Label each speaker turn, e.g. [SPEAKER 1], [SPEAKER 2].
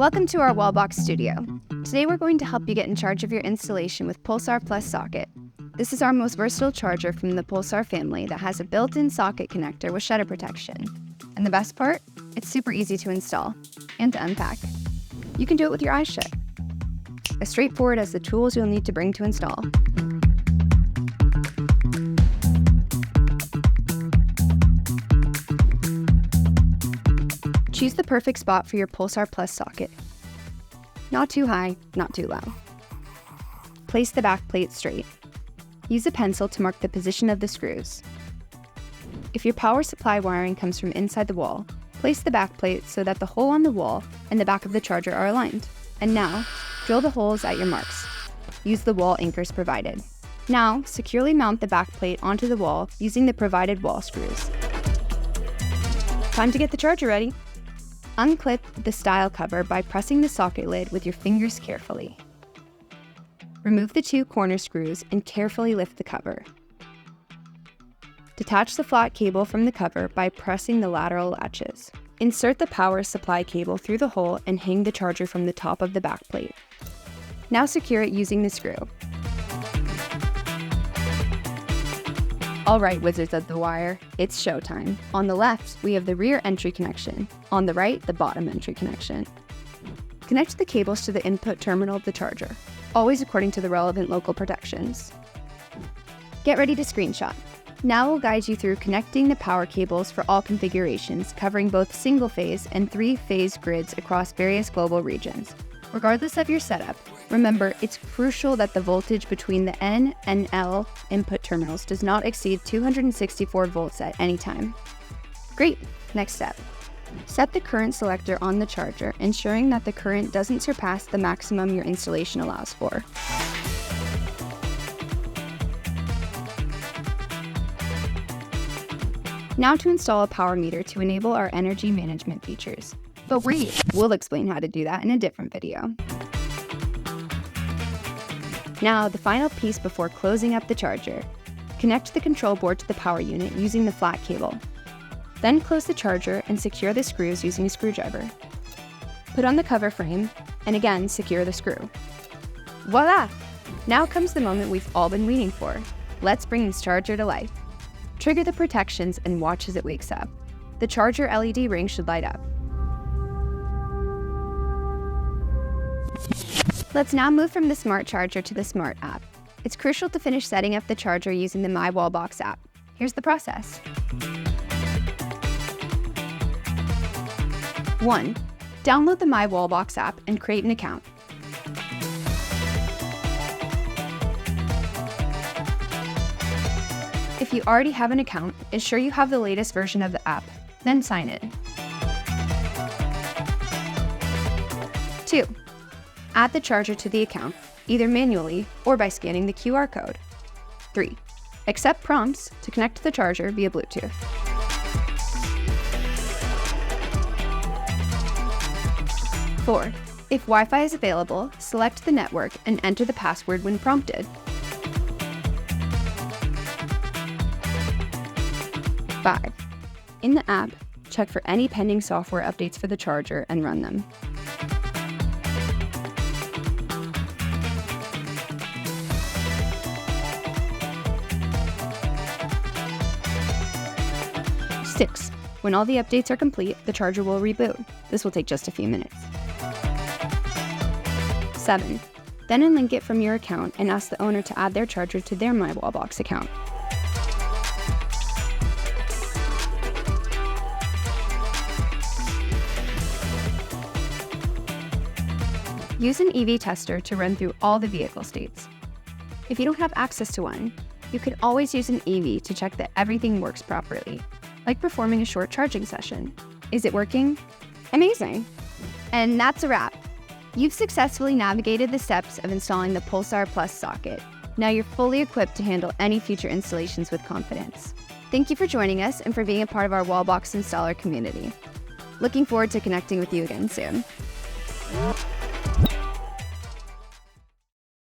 [SPEAKER 1] Welcome to our Wallbox studio. Today we're going to help you get in charge of your installation with Pulsar Plus socket. This is our most versatile charger from the Pulsar family that has a built-in socket connector with shutter protection. And the best part? It's super easy to install and to unpack. You can do it with your eyes shut. As straightforward as the tools you'll need to bring to install. Choose the perfect spot for your Pulsar Plus socket. Not too high, not too low. Place the back plate straight. Use a pencil to mark the position of the screws. If your power supply wiring comes from inside the wall, place the back plate so that the hole on the wall and the back of the charger are aligned. And now, drill the holes at your marks. Use the wall anchors provided. Now, securely mount the back plate onto the wall using the provided wall screws. Time to get the charger ready. Unclip the style cover by pressing the socket lid with your fingers carefully. Remove the two corner screws and carefully lift the cover. Detach the flat cable from the cover by pressing the lateral latches. Insert the power supply cable through the hole and hang the charger from the top of the back plate. Now secure it using the screw. All right, wizards of the wire, it's showtime. On the left, we have the rear entry connection. On the right, the bottom entry connection. Connect the cables to the input terminal of the charger, always according to the relevant local protections. Get ready to screenshot. Now we'll guide you through connecting the power cables for all configurations, covering both single-phase and three-phase grids across various global regions. Regardless of your setup, remember, it's crucial that the voltage between the N and L input terminals does not exceed 264 volts at any time. Great, next step. Set the current selector on the charger, ensuring that the current doesn't surpass the maximum your installation allows for. Now to install a power meter to enable our energy management features. But wait, we'll explain how to do that in a different video. Now, the final piece before closing up the charger. Connect the control board to the power unit using the flat cable. Then close the charger and secure the screws using a screwdriver. Put on the cover frame, and again, secure the screw. Voila! Now comes the moment we've all been waiting for. Let's bring this charger to life. Trigger the protections and watch as it wakes up. The charger LED ring should light up. Let's now move from the smart charger to the smart app. It's crucial to finish setting up the charger using the My Wallbox app. Here's the process. 1. Download the My Wallbox app and create an account. If you already have an account, ensure you have the latest version of the app, then sign in. 2. Add the charger to the account, either manually or by scanning the QR code. 3. Accept prompts to connect to the charger via Bluetooth. 4. If Wi-Fi is available, select the network and enter the password when prompted. 5. In the app, check for any pending software updates for the charger and run them. 6. When all the updates are complete, the charger will reboot. This will take just a few minutes. 7. Then unlink it from your account and ask the owner to add their charger to their My Wallbox account. 8. Use an EV tester to run through all the vehicle states. If you don't have access to one, you can always use an EV to check that everything works properly, like performing a short charging session. Is it working? Amazing! And that's a wrap. You've successfully navigated the steps of installing the Pulsar Plus socket. Now you're fully equipped to handle any future installations with confidence. Thank you for joining us and for being a part of our Wallbox installer community. Looking forward to connecting with you again soon.